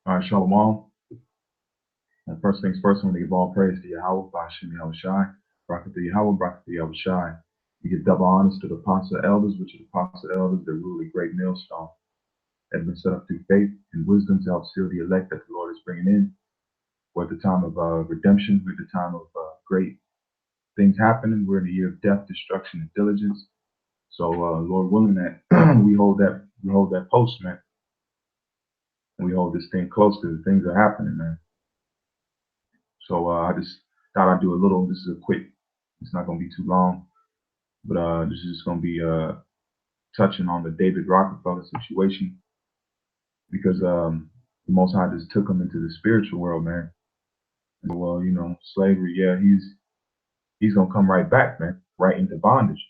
All right, Shalom. And first things first, I'm going to give all praise to Yahweh, Bashim Yahushai, Barakatah Yahweh, Barakatah Yahushai. We give double honors to the apostle elders, which are the apostle elders that rule a great millstone that have been set up through faith and wisdom to help seal the elect that the Lord is bringing in. We're at the time of redemption. We're at the time of great things happening. We're in the year of death, destruction, and diligence. So, Lord willing, that we hold that post, man, and we hold this thing close because things are happening, man. So I just thought I'd do a little. This is a quick. It's not going to be too long, but this is going to be touching on the David Rockefeller situation because the Most High just took him into the spiritual world, man. And, well, slavery. Yeah, he's going to come right back, man, right into bondage.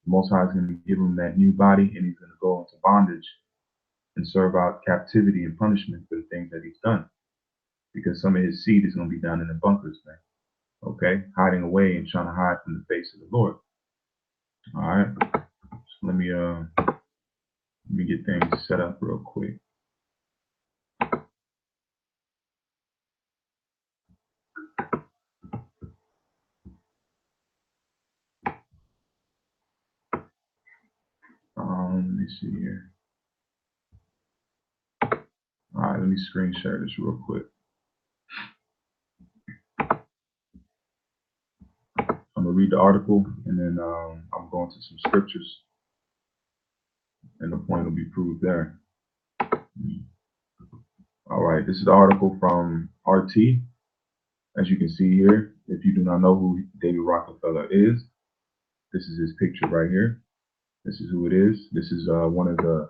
The Most High is going to give him that new body, and he's going to go into bondage and serve out captivity and punishment for the things that he's done. Because some of his seed is going to be down in the bunkers, man. Okay, hiding away and trying to hide from the face of the Lord. All right, so let me get things set up real quick. Let me see here. All right, let me screen share this real quick. I'm gonna read the article and then I'm going to some scriptures, and the point will be proved there. All right, this is the article from RT. As you can see here, if you do not know who David Rockefeller is, this is his picture right here. This is who it is. This is one of the,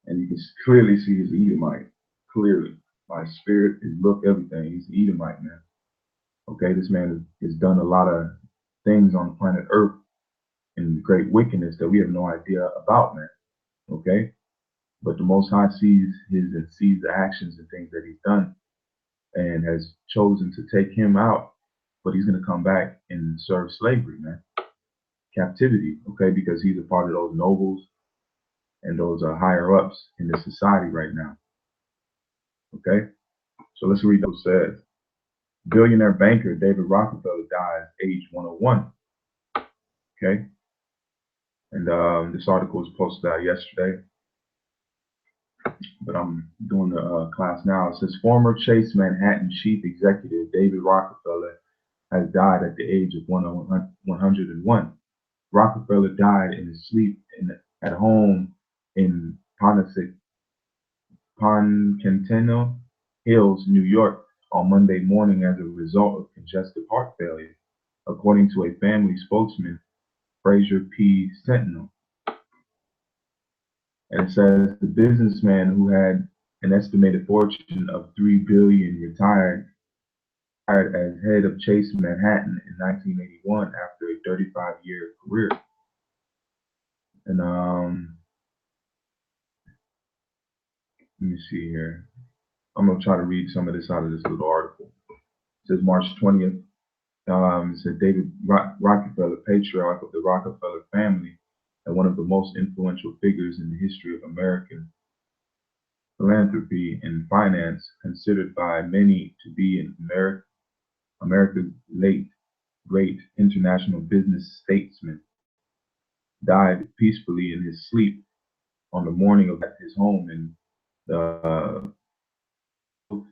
and you can clearly see he's an Edomite. Clearly, by spirit, his look, everything. He's an Edomite, man. Okay, this man has done a lot of things on planet Earth in great wickedness that we have no idea about, man. Okay, but the Most High sees the actions and things that he's done, and has chosen to take him out. But he's going to come back and serve slavery, man, captivity. Okay, because he's a part of those nobles and those higher ups in the society right now. Okay, so let's read what it says. Billionaire banker David Rockefeller died at age 101. Okay, and this article was posted out yesterday, but I'm doing the class now. It says former Chase Manhattan chief executive David Rockefeller has died at the age of 101. Rockefeller died in his sleep at home in Poncantino Hills, New York, on Monday morning as a result of congestive heart failure, according to a family spokesman, Fraser P. Sentinel. And it says the businessman who had an estimated fortune of $3 billion retired as head of Chase Manhattan in 1981 after a 35-year career. And let me see here. I'm gonna try to read some of this out of this little article. It says March 20th. It said David Rockefeller, patriarch of the Rockefeller family and one of the most influential figures in the history of American philanthropy and finance, considered by many to be in America's late great international business statesman, died peacefully in his sleep on the morning of his home in the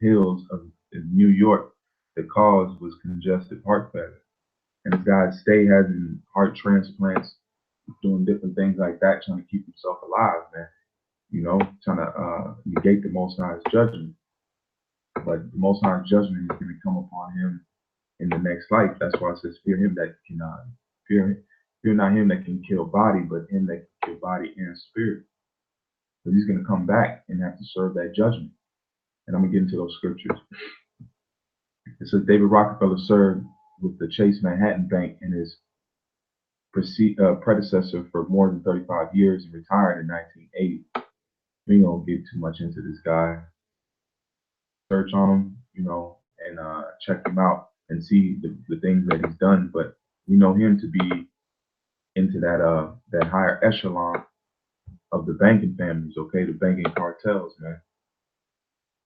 hills of New York. The cause was congestive heart failure. And this guy stay having heart transplants, doing different things like that, trying to keep himself alive, man. Trying to negate the Most High's judgment. But the Most High's judgment is going to come upon him in the next life. That's why it says, fear him that can fear not him that can kill body, but him that can kill body and spirit. But he's going to come back and have to serve that judgment. And I'm going to get into those scriptures. It says David Rockefeller served with the Chase Manhattan Bank and his predecessor for more than 35 years and retired in 1980. We ain't gonna get too much into this guy. Search on him, and check him out and see the things that he's done. But we know him to be into that higher echelon of the banking families, okay, the banking cartels, man.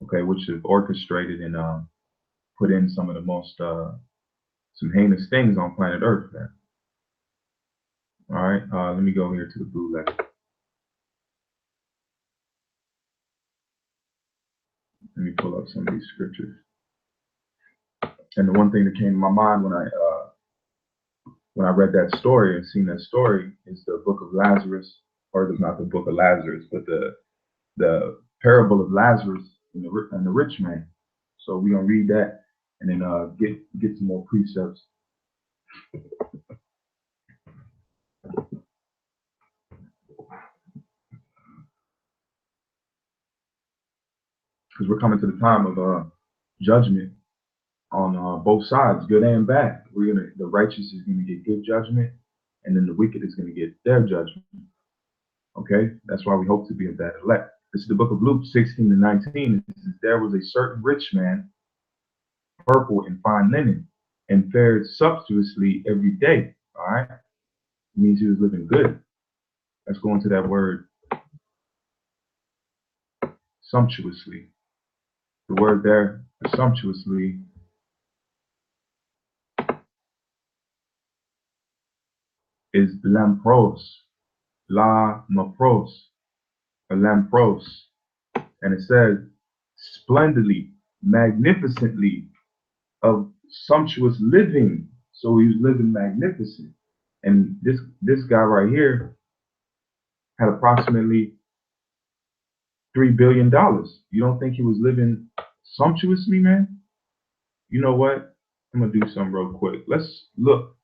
okay, which have orchestrated and put in some of the most some heinous things on planet Earth, man. All right, let me go here to the blue letter. Let me pull up some of these scriptures. And the one thing that came to my mind when I read that story and seen that story is the book of Lazarus, or not the book of Lazarus, but the parable of Lazarus and the rich man. So we're gonna read that and then get some more precepts. Because we're coming to the time of judgment on both sides, good and bad. The righteous is gonna get good judgment, and then the wicked is gonna get their judgment. Okay, that's why we hope to be of that elect. This is the book of Luke 16-19. It says, there was a certain rich man, purple and fine linen, and fared sumptuously every day. All right, it means he was living good. Let's go into that word sumptuously. The word there, sumptuously, is lampros, la mapros, or lampros. And it says splendidly, magnificently, of sumptuous living. So he was living magnificent. And this guy right here had approximately $3 billion. You don't think he was living sumptuously, man? You know what? I'm gonna do something real quick. Let's look.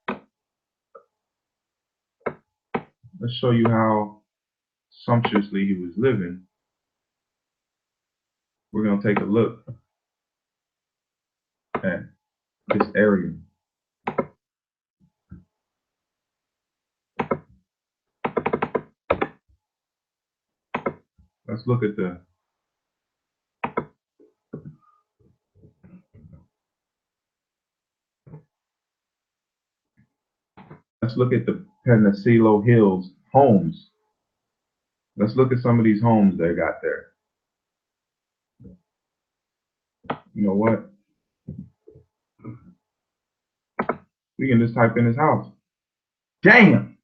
Let's show you how sumptuously he was living. We're gonna take a look at this area. Let's look at the Penasilo Hills homes. Let's look at some of these homes they got there. You know what? We can just type in his house. Damn!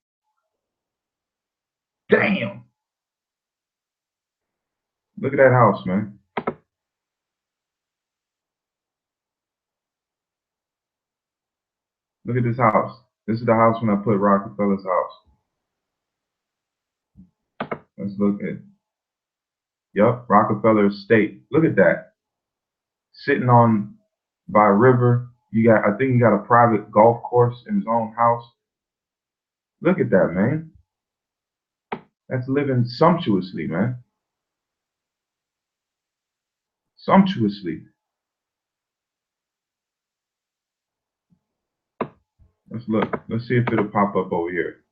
Damn! Look at that house, man. Look at this house. This is the house when I put Rockefeller's house. Let's look at, yep, Rockefeller Estate. Look at that. Sitting on by a river. I think he got a private golf course in his own house. Look at that, man. That's living sumptuously, man. Sumptuously. Let's look. Let's see if it'll pop up over here.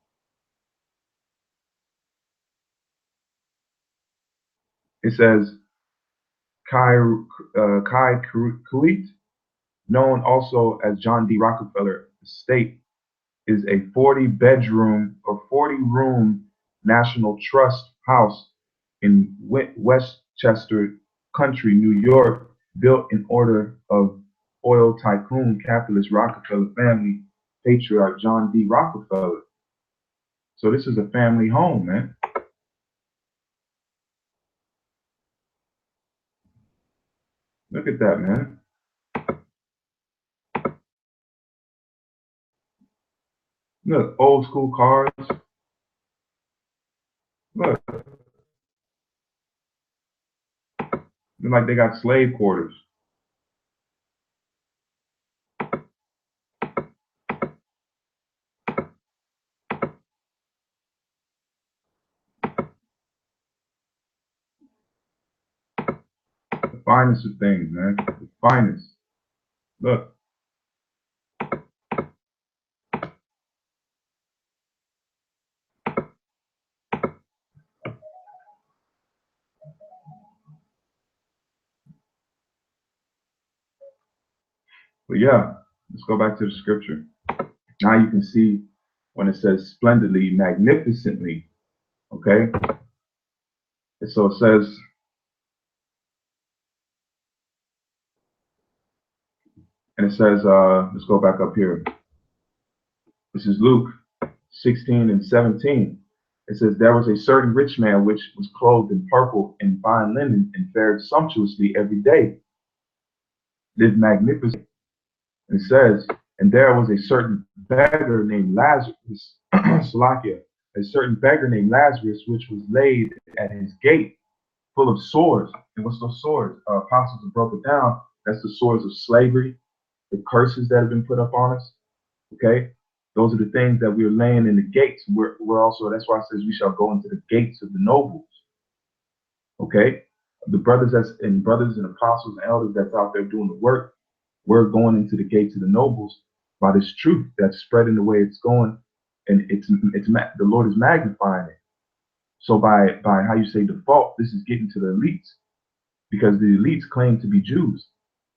It says Kai Kuwait, known also as John D. Rockefeller Estate, is a 40-bedroom or 40-room National Trust house in Westchester Country, New York, built in honor of oil tycoon capitalist Rockefeller family patriarch John D. Rockefeller. So this is a family home, man. Look at that, man. Look, old school cars. Look, like they got slave quarters. The finest of things, man. The finest. Look. But yeah, let's go back to the scripture. Now you can see when it says splendidly, magnificently, okay? And so it says, And it says, let's go back up here. This is Luke 16 and 17. It says, there was a certain rich man which was clothed in purple and fine linen and fared sumptuously every day, lived magnificent. And it says, and there was a certain beggar named Lazarus, Salakia, a certain beggar named Lazarus, which was laid at his gate, full of sores. And what's those sores? Apostles have broke it down. That's the sores of slavery, the curses that have been put up on us. Okay, those are the things that we're laying in the gates. We're also, that's why it says we shall go into the gates of the nobles. Okay, the brothers and apostles and elders that's out there doing the work, we're going into the gates of the nobles by this truth that's spreading the way it's going, and the Lord is magnifying it. So by how you say default, this is getting to the elites, because the elites claim to be Jews,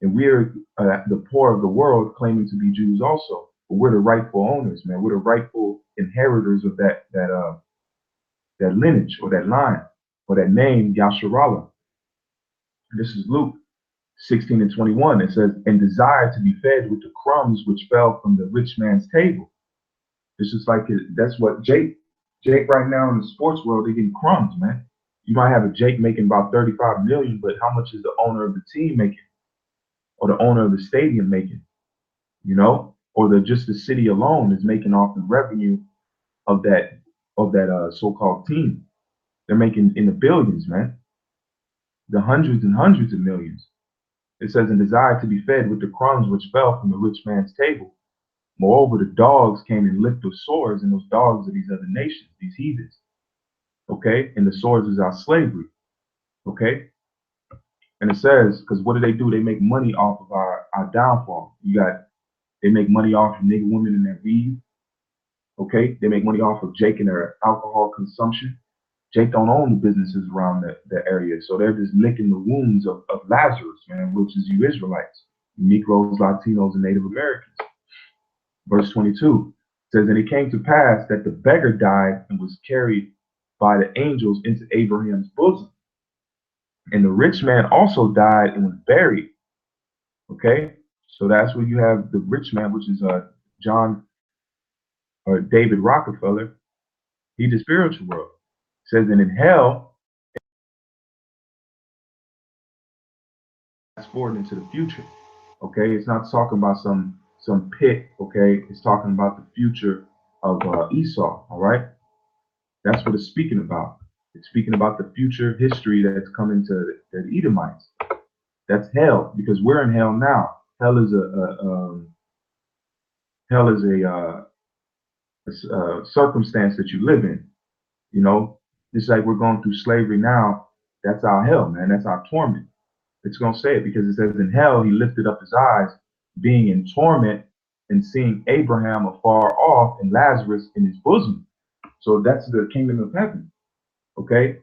and we're the poor of the world claiming to be Jews also. But we're the rightful owners, man. We're the rightful inheritors of that lineage or that line or that name, Yasharallah. This is Luke 16 and 21. It says, and desired to be fed with the crumbs which fell from the rich man's table. It's just like that's what Jake right now in the sports world, they're getting crumbs, man. You might have a Jake making about 35 million, but how much is the owner of the team making, or the owner of the stadium making? You know, or just the city alone is making off the revenue of that so-called team. They're making in the billions, man, the hundreds and hundreds of millions. It says, and desired to be fed with the crumbs which fell from the rich man's table. Moreover, the dogs came and licked the sores, and those dogs are these other nations, these heathens. Okay, and the sores is our slavery. Okay, and it says, because what do? They make money off of our downfall. They make money off of nigga women and their weed. Okay, they make money off of Jake and their alcohol consumption. Jake don't own the businesses around the area, so they're just licking the wounds of Lazarus, man, which is you Israelites, Negroes, Latinos, and Native Americans. Verse 22 says, and it came to pass that the beggar died and was carried by the angels into Abraham's bosom. And the rich man also died and was buried. Okay, so that's where you have the rich man, which is John or David Rockefeller. He's the spiritual world. It says, and in hell, fast forward into the future. Okay, it's not talking about some pit. Okay, it's talking about the future of Esau. All right, that's what it's speaking about. It's speaking about the future history that's coming to the Edomites. That's hell, because we're in hell now. Hell is a circumstance that you live in. You know, just like we're going through slavery now. That's our hell, man. That's our torment. It's going to say it because it says, in hell he lifted up his eyes, being in torment, and seeing Abraham afar off and Lazarus in his bosom. So that's the kingdom of heaven. Okay,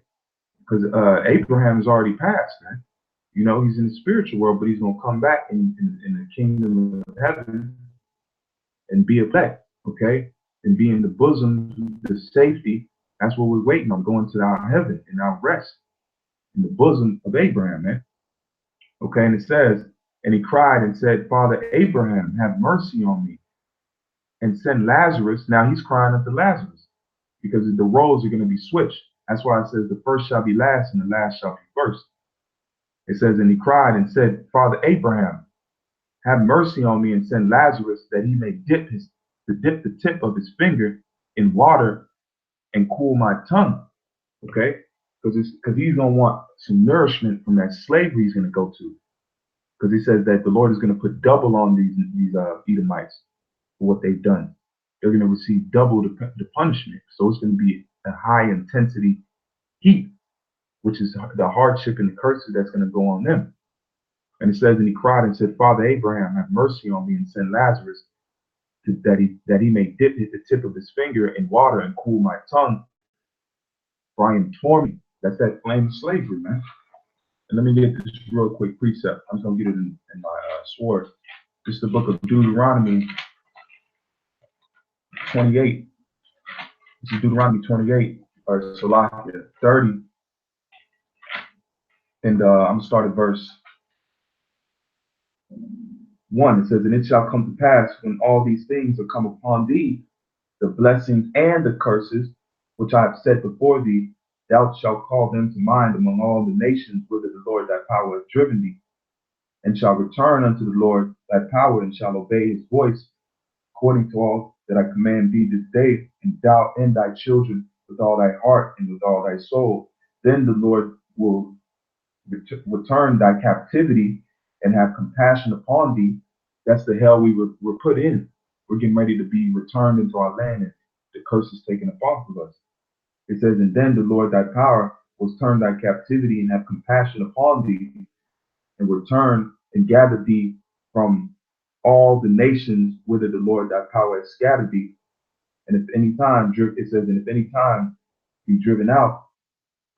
because Abraham has already passed, man. You know, he's in the spiritual world, but he's going to come back in the kingdom of heaven and be elect, okay? And be in the bosom, the safety. That's what we're waiting on, going to our heaven and our rest in the bosom of Abraham, man. Okay, and it says, and he cried and said, Father Abraham, have mercy on me and send Lazarus. Now he's crying unto Lazarus because the roles are going to be switched. That's why it says the first shall be last and the last shall be first. It says, and he cried and said, Father Abraham, have mercy on me and send Lazarus that he may dip the tip of his finger in water and cool my tongue. Okay, because he's gonna want some nourishment from that slavery he's gonna go to. Because he says that the Lord is gonna put double on these Edomites for what they've done. They're gonna receive double the punishment. So it's gonna be a high intensity heat, which is the hardship and the curses that's gonna go on them. And it says, and he cried and said, Father Abraham, have mercy on me and send Lazarus that he may dip the tip of his finger in water and cool my tongue, for I am tormented. That's that flame of slavery, man. And let me get this real quick precept. I'm just going to get it in my sword. This is the book of Deuteronomy 28. This is Deuteronomy 28, or Salakia 30. And I'm going to start at verse 1, it says, and it shall come to pass when all these things are come upon thee, the blessings and the curses, which I have set before thee, thou shalt call them to mind among all the nations whither the Lord thy power hath driven thee, and shall return unto the Lord thy power, and shall obey his voice, according to all that I command thee this day, and thou and thy children with all thy heart and with all thy soul. Then the Lord will return thy captivity and have compassion upon thee. That's the hell we were put in. We're getting ready to be returned into our land, and the curse is taken off of us. It says, and then the Lord thy power will turn thy captivity and have compassion upon thee, and return and gather thee from all the nations whither the Lord thy power has scattered thee. And if any time, it says, and if any time be driven out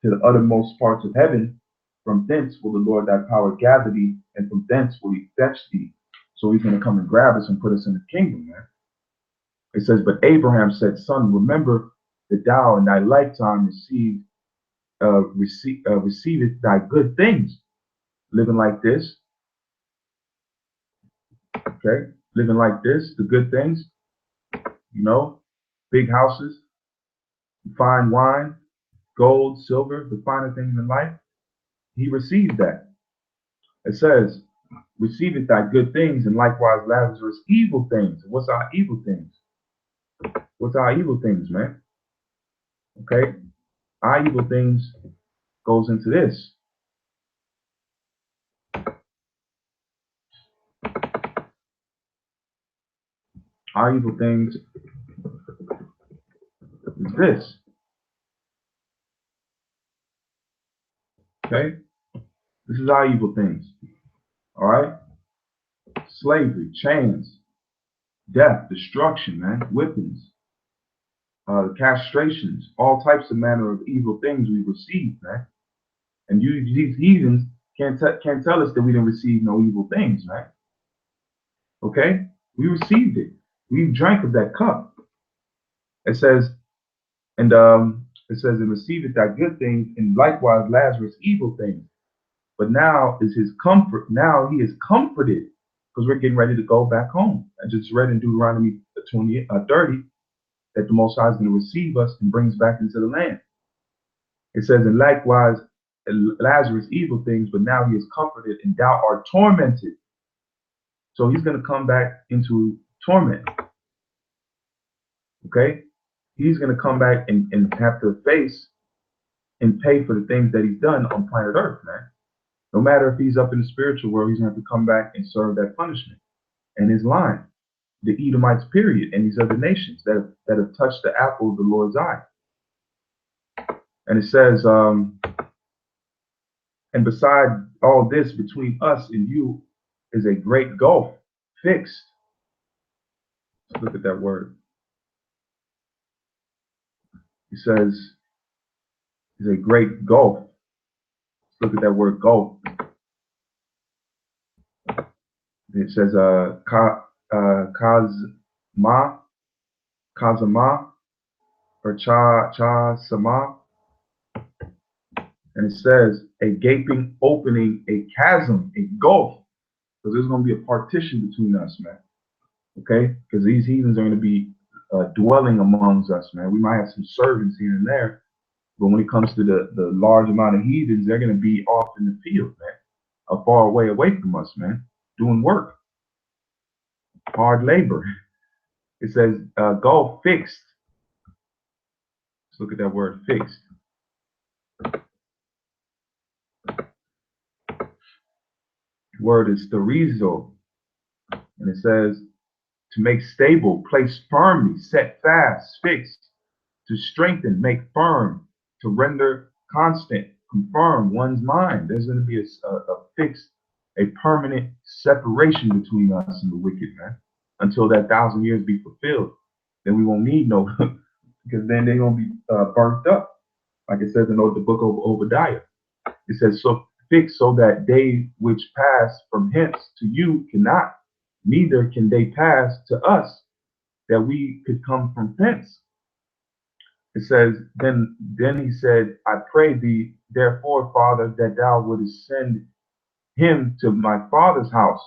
to the uttermost parts of heaven, from thence will the Lord thy power gather thee, and from thence will he fetch thee. So he's going to come and grab us and put us in the kingdom, man. It says, but Abraham said, son, remember that thou in thy lifetime receiveth thy good things, living like this, okay? Living like this, the good things, big houses, fine wine, gold, silver, the finer things in life. He received that. It says, receiveth thy good things, and likewise Lazarus evil things. What's our evil things? What's our evil things, man? Okay? Our evil things goes into this. Our evil things is this. Okay? This is our evil things. All right? Slavery, chains, death, destruction, man, whippings, castrations, all types of manner of evil things we receive, man. And these heathens can't tell us that we didn't receive no evil things, man. Okay? We received it. We drank of that cup. It says, and receiveth thy good things, and likewise Lazarus evil things. But now is his comfort. Now he is comforted because we're getting ready to go back home. I just read in Deuteronomy 30 that the Most High is going to receive us and bring us back into the land. It says, and likewise Lazarus evil things, but now he is comforted, and thou art tormented. So he's going to come back into torment. Okay? He's going to come back and have to face and pay for the things that he's done on planet Earth, man. No matter if he's up in the spiritual world, he's going to have to come back and serve that punishment. And his line, the Edomites, period, and these other nations that have touched the apple of the Lord's eye. And it says, and beside all this, between us and you is a great gulf fixed. Let's look at that word. It says, is a great gulf. Let's look at that word gulf. It says, Kazama, or Cha Sama. And it says, a gaping opening, a chasm, a gulf. Because there's going to be a partition between us, man. Okay? Because these heathens are going to be dwelling amongst us, man. We might have some servants here and there. But when it comes to the large amount of heathens, they're going to be off in the field, man. Far away from us, man. Doing work. Hard labor. It says, gulf fixed. Let's look at that word fixed. Word is sterizo. And it says, to make stable, place firmly, set fast, fixed, to strengthen, make firm, to render constant, confirm one's mind. There's going to be a fixed, a permanent separation between us and the wicked, man, until that 1,000 years be fulfilled. Then we won't need no, because then they're going to be burnt up, like it says in the book of Obadiah. It says, so fixed so that they which pass from hence to you cannot, neither can they pass to us, that we could come from thence. It says, then he said, I pray thee, therefore, Father, that thou wouldest send him to my father's house.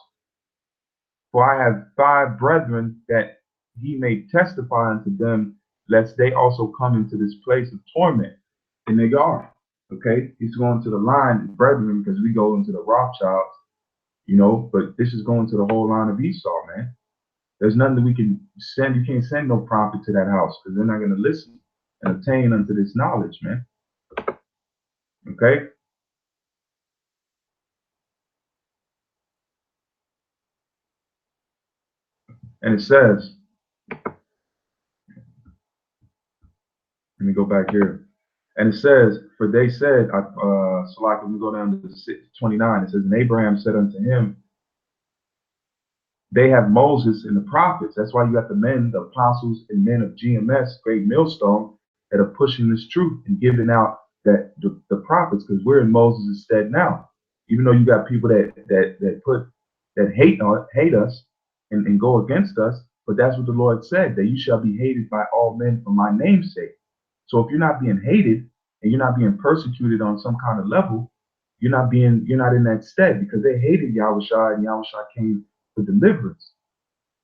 For I have 5 brethren that he may testify unto them, lest they also come into this place of torment. And they are. Okay? He's going to the line, brethren, because we go into the Rothschilds, but this is going to the whole line of Esau, man. There's nothing that we can send. You can't send no prophet to that house because they're not going to listen and attain unto this knowledge, man. Okay? And it says, let me go back here. And it says, for they said, so like when we go down to 29, it says, and Abraham said unto him, they have Moses and the prophets. That's why you got the men, the apostles and men of GMS, Great Millstone, that are pushing this truth and giving out that the prophets, because we're in Moses' stead now. Even though you got people that hate us and go against us, but that's what the Lord said, that you shall be hated by all men for my name's sake. So if you're not being hated and you're not being persecuted on some kind of level, you're not in that stead, because they hated Yahushua and Yahushua came for deliverance.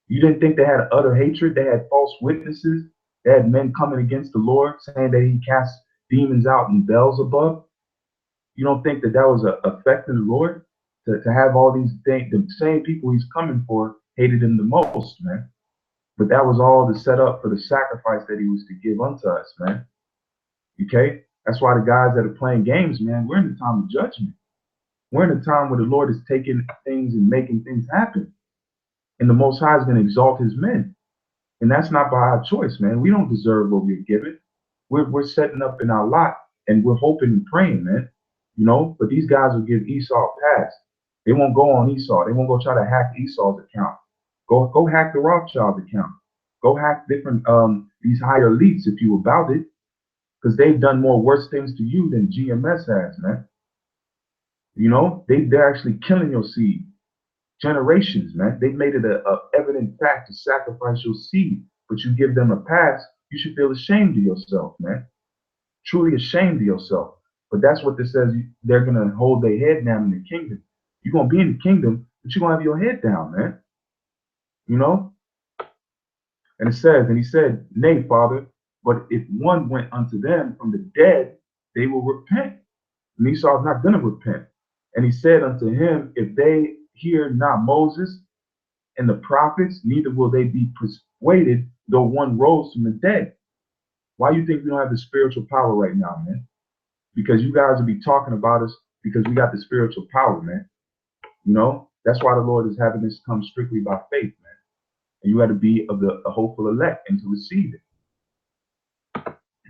You didn't think they had utter hatred? They had false witnesses. They had men coming against the Lord saying that he cast demons out in Beelzebub. You don't think that was affecting the Lord? To have all these things, the same people he's coming for hated him the most, man. But that was all to set up for the sacrifice that he was to give unto us, man. Okay? That's why the guys that are playing games, man, we're in the time of judgment. We're in a time where the Lord is taking things and making things happen. And the Most High is going to exalt his men. And that's not by our choice, man. We don't deserve what we're given. We're setting up in our lot and we're hoping and praying, man. But these guys will give Esau a pass. They won't go on Esau. They won't go try to hack Esau's account. Go hack the Rothschild account. Go hack different these higher elites if you about it. Because they've done more worse things to you than GMS has, man. They're actually killing your seed. Generations, man. They made it a evident fact to sacrifice your seed, but you give them a pass. You should feel ashamed of yourself, man. Truly ashamed of yourself. But that's what this says. They're gonna hold their head down in the kingdom. You're gonna be in the kingdom, but you're gonna have your head down, man. And it says, and he said, nay, Father, but if one went unto them from the dead, they will repent. And Esau's not gonna repent. And he said unto him, if they hear not Moses and the prophets, neither will they be persuaded, though one rose from the dead. Why do you think we don't have the spiritual power right now, man? Because you guys will be talking about us because we got the spiritual power, man. That's why the Lord is having this come strictly by faith, man. And you got to be of the hopeful elect and to receive it.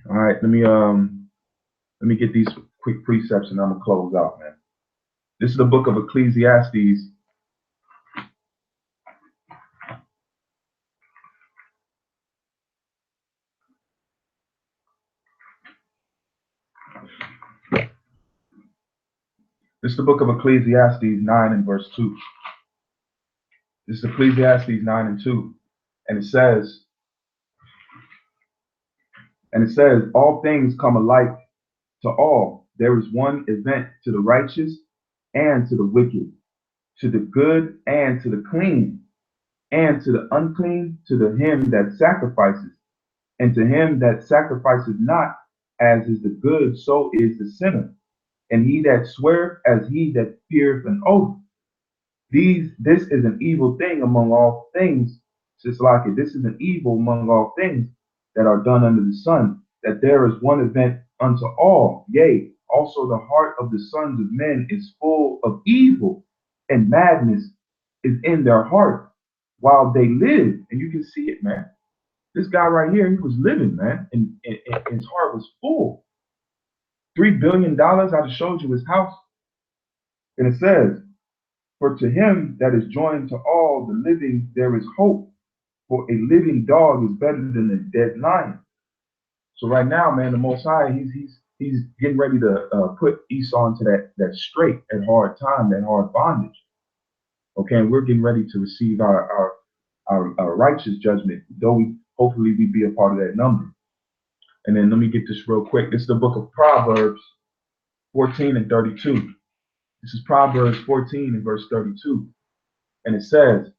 All right, let me get these quick precepts and I'm gonna close out, man. This is the book of Ecclesiastes. This is the book of Ecclesiastes 9 and verse 2. This is Ecclesiastes 9 and 2. And it says, all things come alike to all. There is one event to the righteous and to the wicked, to the good and to the clean, and to the unclean, to him that sacrifices, and to him that sacrifices not, as is the good, so is the sinner. And he that sweareth as he that feareth an oath. This is an evil thing among all things. Just like it, this is an evil among all things that are done under the sun, that there is one event unto all. Yea, also the heart of the sons of men is full of evil, and madness is in their heart while they live. And you can see it, man. This guy right here, he was living, man, and his heart was full. $3 billion, I just showed you his house. And it says, for to him that is joined to all the living, there is hope. For a living dog is better than a dead lion. So right now, man, the Most High, he's getting ready to put Esau into that straight, that hard time, that hard bondage. Okay, and we're getting ready to receive our righteous judgment, though hopefully we be a part of that number. And then let me get this real quick. This is the book of Proverbs 14 and 32. This is Proverbs 14 and verse 32. And it says,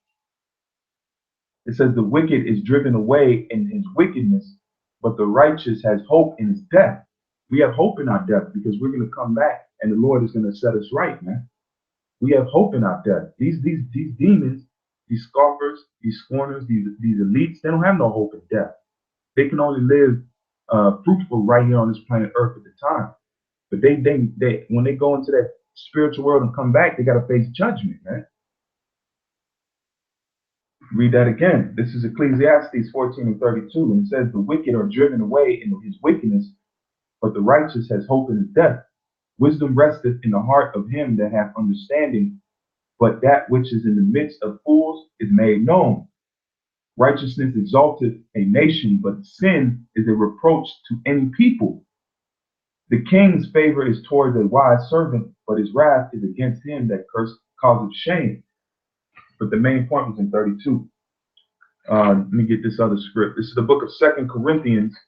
It says the wicked is driven away in his wickedness, but the righteous has hope in his death. We have hope in our death because we're going to come back and the Lord is going to set us right, man. We have hope in our death. These demons, these scoffers, these scorners, these elites, they don't have no hope in death. They can only live fruitful right here on this planet Earth at the time. But they when they go into that spiritual world and come back, they got to face judgment, man. Read that again. This is Ecclesiastes 14 and 32. And it says, the wicked are driven away in his wickedness, but the righteous has hope in his death. Wisdom resteth in the heart of him that hath understanding, but that which is in the midst of fools is made known. Righteousness exalteth a nation, but sin is a reproach to any people. The king's favor is towards a wise servant, but his wrath is against him that causeth shame. But the main point was in 32. Let me get this other script. This is the book of 2 Corinthians.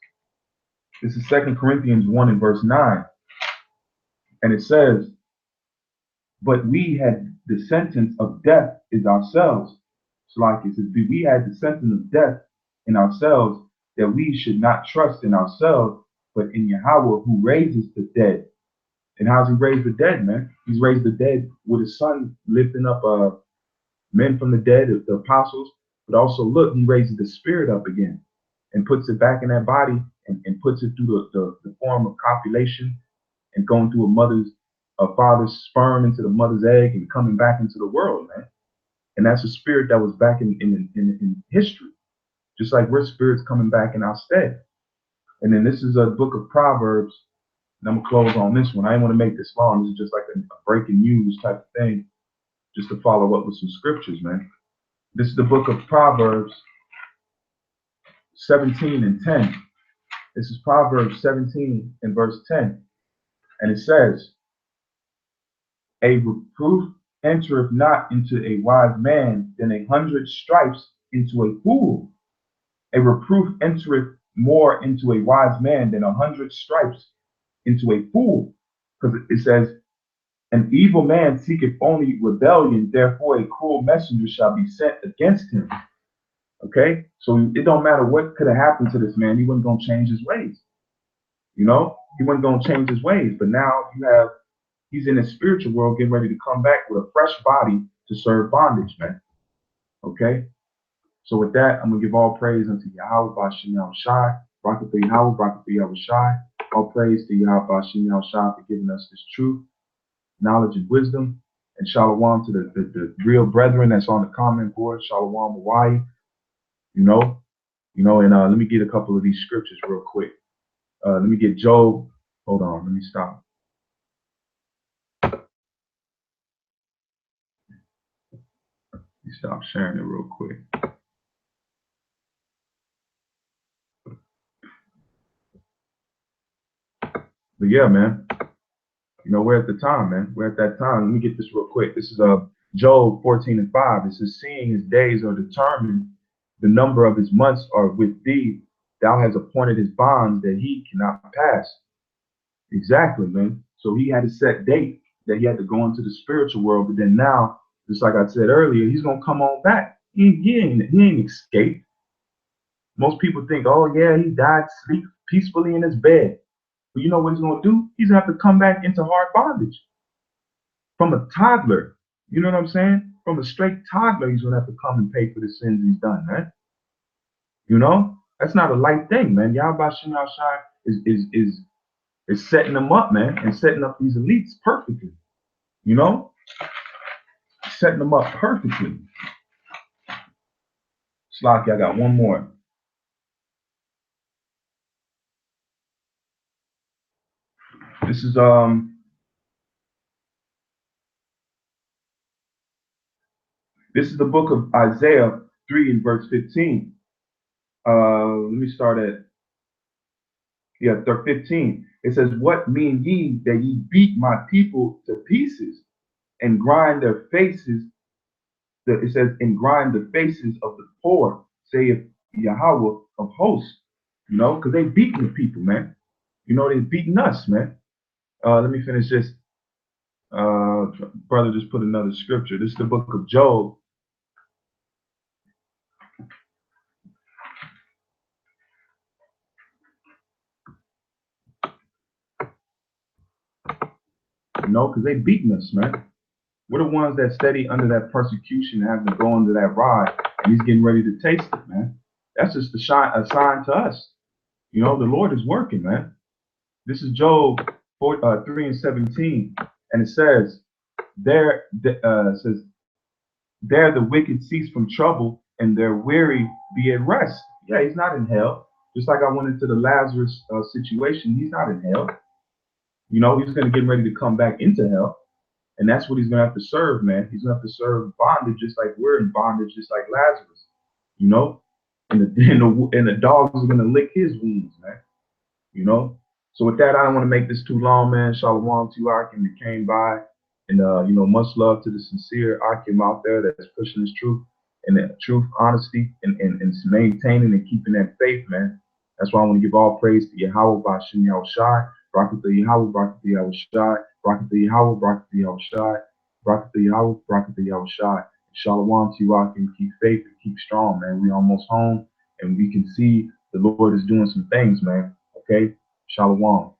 This is 2 Corinthians 1 and verse 9. And it says, but we had the sentence of death is ourselves. So like it says, we had the sentence of death in ourselves, that we should not trust in ourselves, but in Yahweh who raises the dead. And how's he raised the dead, man? He's raised the dead with his son lifting up men from the dead, the apostles. But also, look, he raises the spirit up again and puts it back in that body and puts it through the form of copulation and going through a father's sperm into the mother's egg and coming back into the world, man. And that's a spirit that was back in history, just like we're spirits coming back in our stead. And then this is a book of Proverbs, and I'm gonna close on this one. I didn't want to make this long. This is just like a breaking news type of thing, just to follow up with some scriptures, man. This is the book of Proverbs 17 and 10. This is Proverbs 17 and verse 10. And it says, a reproof entereth not into a wise man, than 100 stripes into a fool. A reproof entereth more into a wise man than 100 stripes into a fool. Because it says, an evil man seeketh only rebellion, therefore a cruel messenger shall be sent against him. Okay? So it don't matter what could have happened to this man, he wasn't going to change his ways. You know? He wasn't going to change his ways. But now he's in the spiritual world getting ready to come back with a fresh body to serve bondage, man. Okay? So with that, I'm going to give all praise unto Yahweh Bashem Yahweh Shai. Rockefeller Yahweh, Rockefeller Yahweh Shai. All praise to Yahweh Bashem Yahweh Shai for giving us this truth, knowledge, and wisdom. And shalom to the real brethren that's on the comment board. Shalom Hawaii. And let me get a couple of these scriptures real quick. Let me get Job. Hold on, let me stop. Let me stop sharing it real quick. But yeah, man. We're at the time, man. We're at that time. Let me get this real quick. This is Job 14 and 5. It says, seeing his days are determined, the number of his months are with thee. Thou hast appointed his bonds that he cannot pass. Exactly, man. So he had a set date that he had to go into the spiritual world. But then now, just like I said earlier, he's going to come on back. He ain't escaped. Most people think, oh, yeah, he died, sleep peacefully in his bed. But you know what he's going to do? He's going to have to come back into hard bondage. From a toddler, you know what I'm saying? From a straight toddler, he's going to have to come and pay for the sins he's done, man. That's not a light thing, man. Yahweh Shem Shai is setting them up, man, and setting up these elites perfectly. Setting them up perfectly. Slocky, I got one more. This is the book of Isaiah 3 and verse 15. Let me start at 15. It says, what mean ye that ye beat my people to pieces and grind their faces? It says, and grind the faces of the poor, saith Yahweh of hosts. Because they beating the people, man. They're beating us, man. Let me finish this. Brother just put another scripture. This is the book of Job. You know, because they beating us, man. We're the ones that steady under that persecution and having to go under that rod, and he's getting ready to taste it, man. That's just a sign to us. You know, the Lord is working, man. This is Job 3:17, and it says, there the wicked cease from trouble, and their weary be at rest. Yeah, he's not in hell. Just like I went into the Lazarus situation, he's not in hell. You know, he's going to get ready to come back into hell. And that's what he's going to have to serve, man. He's going to have to serve bondage just like we're in bondage, just like Lazarus, you know? And the dogs are going to lick his wounds, man, you know? So with that, I don't want to make this too long, man. Shalom to you, Akim, that came by. And, you know, much love to the sincere Akim out there that's pushing this truth and the truth, honesty, and maintaining and keeping that faith, man. That's why I want to give all praise to Yahweh, Bashim Yahweh Shai, Barak the Yahweh, Barak the Yahweh Shai, Barak the Yahweh, Barak the Yahweh Shai, Barak the Yahweh, Barak the Yahweh Shai. Shalom to you, Akim. Keep faith and keep strong, man. We almost home, and we can see the Lord is doing some things, man. Okay? Shalom.